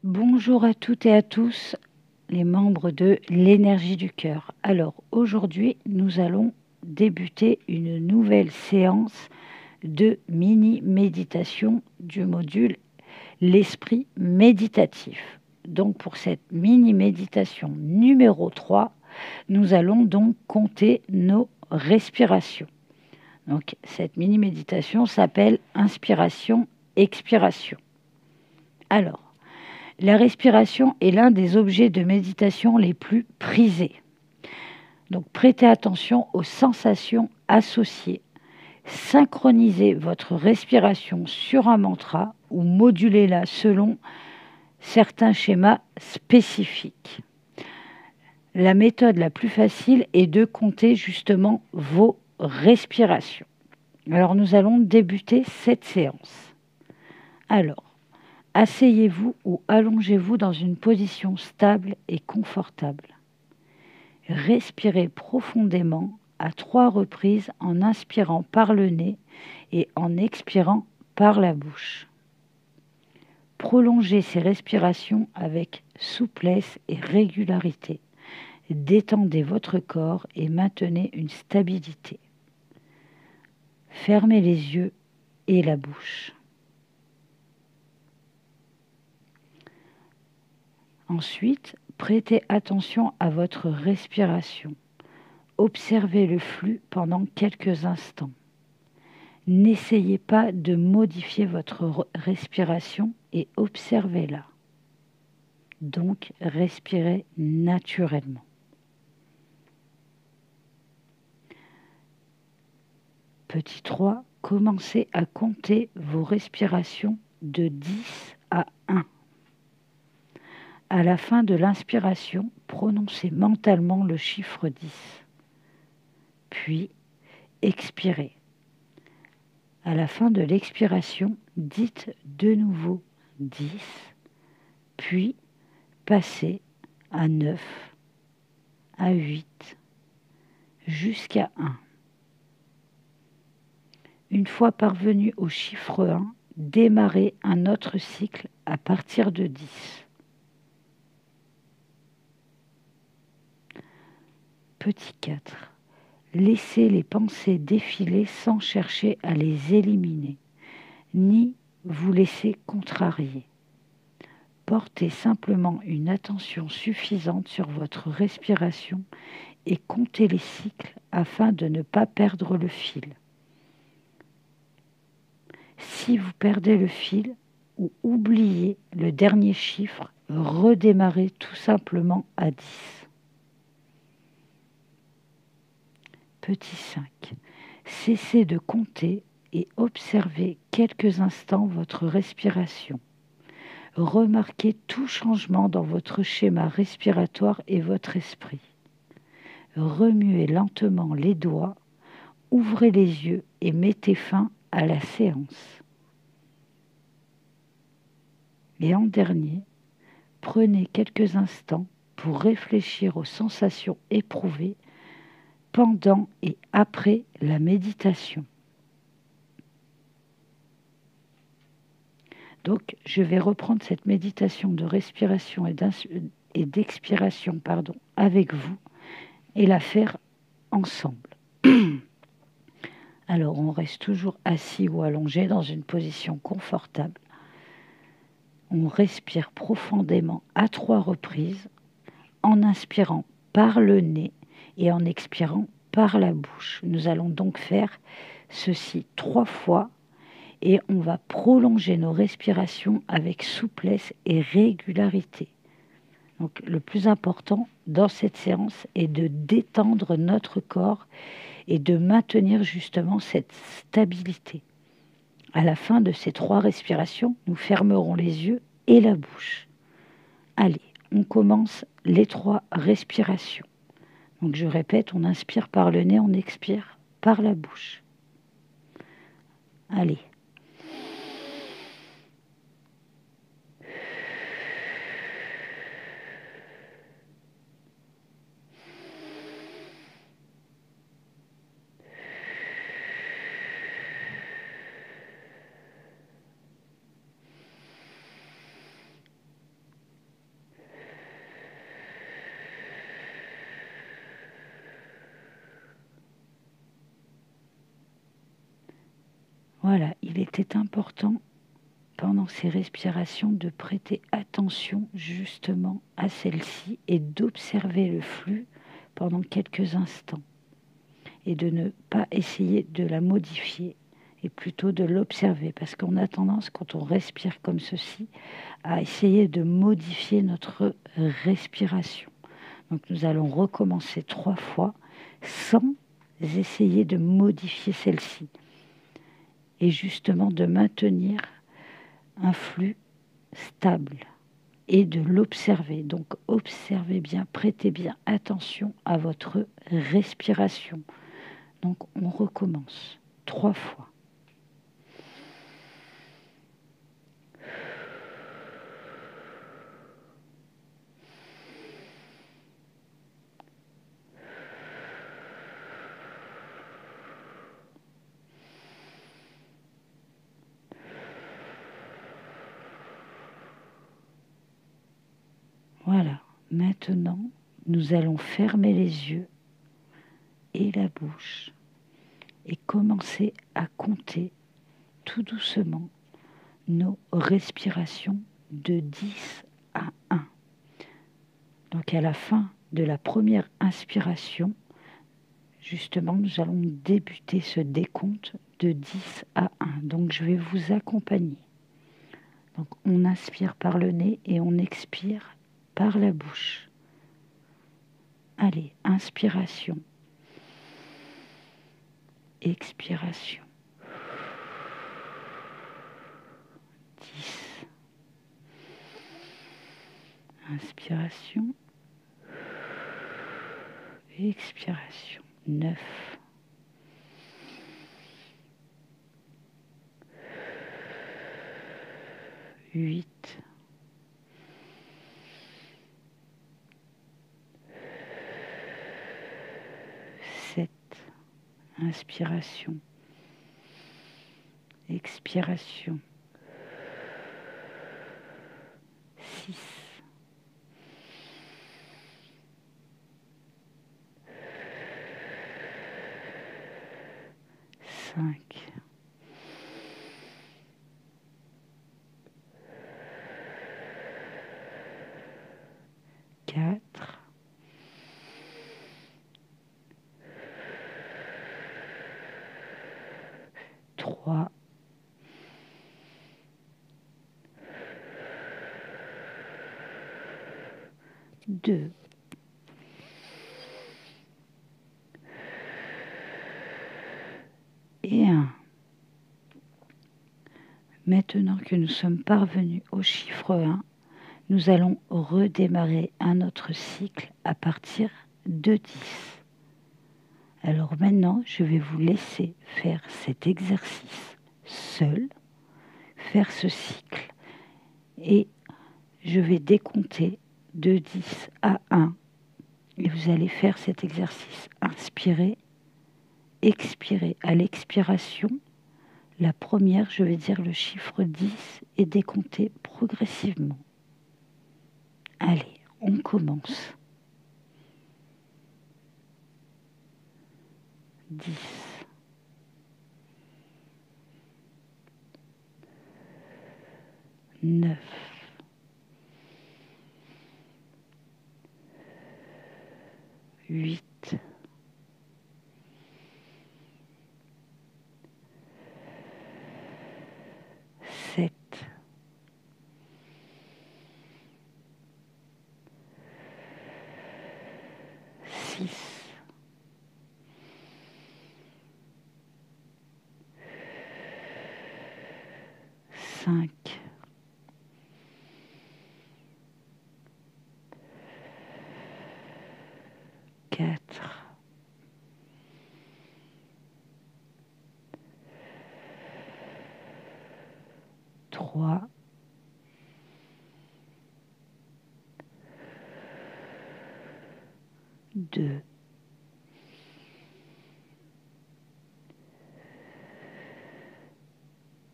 Bonjour à toutes et à tous, les membres de l'énergie du cœur. Alors aujourd'hui, nous allons débuter une nouvelle séance de mini-méditation du module l'esprit méditatif. Donc pour cette mini-méditation numéro 3, nous allons donc compter nos respirations. Donc cette mini-méditation s'appelle inspiration, expiration. Alors, la respiration est l'un des objets de méditation les plus prisés. Donc prêtez attention aux sensations associées. Synchronisez votre respiration sur un mantra ou modulez-la selon certains schémas spécifiques. La méthode la plus facile est de compter justement vos respirations. Alors nous allons débuter cette séance. Alors, asseyez-vous ou allongez-vous dans une position stable et confortable. Respirez profondément à 3 reprises en inspirant par le nez et en expirant par la bouche. Prolongez ces respirations avec souplesse et régularité. Détendez votre corps et maintenez une stabilité. Fermez les yeux et la bouche. Ensuite, prêtez attention à votre respiration. Observez le flux pendant quelques instants. N'essayez pas de modifier votre respiration et observez-la. Donc, respirez naturellement. Petit 3, commencez à compter vos respirations de 10 à 1. À la fin de l'inspiration, prononcez mentalement le chiffre 10. Puis, expirez. À la fin de l'expiration, dites de nouveau 10, puis passez à 9, à 8, jusqu'à 1. Une fois parvenu au chiffre 1, démarrez un autre cycle à partir de 10. Petit 4. Laissez les pensées défiler sans chercher à les éliminer, ni vous laisser contrarier. Portez simplement une attention suffisante sur votre respiration et comptez les cycles afin de ne pas perdre le fil. Si vous perdez le fil ou oubliez le dernier chiffre, redémarrez tout simplement à 10. Petit 5. Cessez de compter et observez quelques instants votre respiration. Remarquez tout changement dans votre schéma respiratoire et votre esprit. Remuez lentement les doigts, ouvrez les yeux et mettez fin à la séance. Et en dernier, prenez quelques instants pour réfléchir aux sensations éprouvées pendant et après la méditation. Donc, je vais reprendre cette méditation de respiration et d'expiration avec vous et la faire ensemble. Alors, on reste toujours assis ou allongé dans une position confortable. On respire profondément à 3 reprises en inspirant par le nez et en expirant par la bouche. Nous allons donc faire ceci 3 fois et on va prolonger nos respirations avec souplesse et régularité. Donc, le plus important dans cette séance est de détendre notre corps et de maintenir justement cette stabilité. À la fin de ces 3 respirations, nous fermerons les yeux et la bouche. Allez, on commence les 3 respirations. Donc je répète, on inspire par le nez, on expire par la bouche. Allez. Voilà, il était important pendant ces respirations de prêter attention justement à celle-ci et d'observer le flux pendant quelques instants et de ne pas essayer de la modifier et plutôt de l'observer parce qu'on a tendance quand on respire comme ceci à essayer de modifier notre respiration. Donc nous allons recommencer 3 fois sans essayer de modifier celle-ci et justement de maintenir un flux stable et de l'observer. Donc observez bien, prêtez bien attention à votre respiration. Donc on recommence 3 fois. Voilà, maintenant nous allons fermer les yeux et la bouche et commencer à compter tout doucement nos respirations de 10 à 1. Donc à la fin de la première inspiration, justement, nous allons débuter ce décompte de 10 à 1. Donc je vais vous accompagner. Donc on inspire par le nez et on expire par la bouche. Allez, inspiration. Expiration. 10. Inspiration. Expiration. 9. 8. 7. Inspiration. Expiration. 6. 5. 4. 3. 2. Et 1. Maintenant que nous sommes parvenus au chiffre 1, nous allons redémarrer un autre cycle à partir de 10. Alors maintenant, je vais vous laisser faire cet exercice seul, faire ce cycle, et je vais décompter de 10 à 1, et vous allez faire cet exercice. Inspirez, expirez. À l'expiration, la première, je vais dire le chiffre 10 et décompter progressivement. Allez, on commence. 10. 9. 8. 7. 6. 5. 4. 3. 2.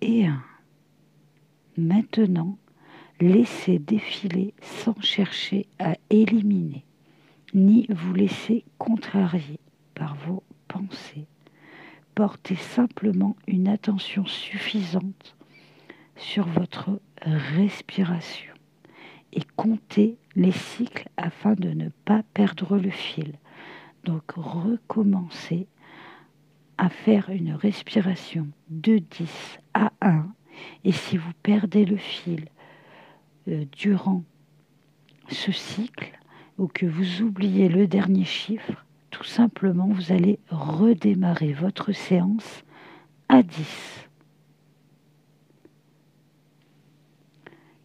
Et 1. Maintenant, laissez défiler sans chercher à éliminer, ni vous laisser contrarier par vos pensées. portez simplement une attention suffisante sur votre respiration et comptez les cycles afin de ne pas perdre le fil. Donc recommencez à faire une respiration de 10 à 1 et si vous perdez le fil durant ce cycle ou que vous oubliez le dernier chiffre, tout simplement vous allez redémarrer votre séance à 10.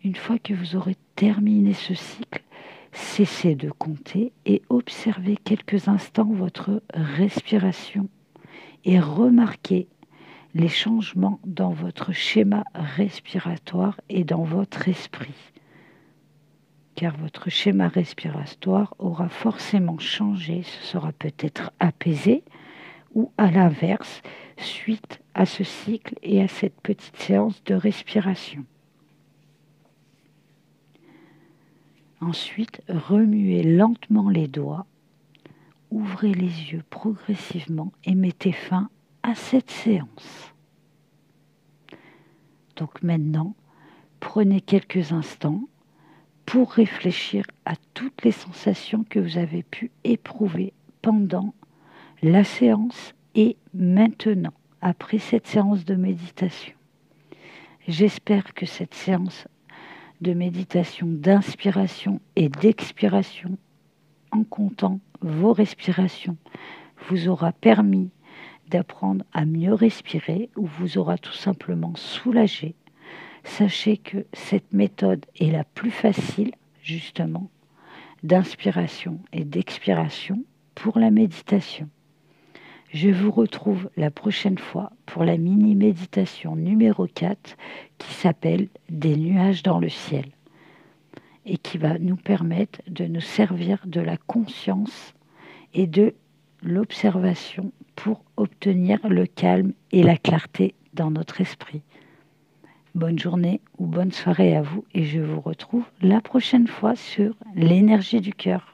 Une fois que vous aurez terminé ce cycle, cessez de compter et observez quelques instants votre respiration et remarquez les changements dans votre schéma respiratoire et dans votre esprit. Car votre schéma respiratoire aura forcément changé, ce sera peut-être apaisé ou à l'inverse, suite à ce cycle et à cette petite séance de respiration. Ensuite, remuez lentement les doigts, ouvrez les yeux progressivement et mettez fin à cette séance. Donc maintenant, prenez quelques instants pour réfléchir à toutes les sensations que vous avez pu éprouver pendant la séance et maintenant, après cette séance de méditation. J'espère que cette séance de méditation, d'inspiration et d'expiration, en comptant vos respirations, vous aura permis d'apprendre à mieux respirer ou vous aura tout simplement soulagé. Sachez que cette méthode est la plus facile, justement, d'inspiration et d'expiration pour la méditation. Je vous retrouve la prochaine fois pour la mini-méditation numéro 4 qui s'appelle « Des nuages dans le ciel » et qui va nous permettre de nous servir de la conscience et de l'observation pour obtenir le calme et la clarté dans notre esprit. Bonne journée ou bonne soirée à vous et je vous retrouve la prochaine fois sur l'énergie du cœur.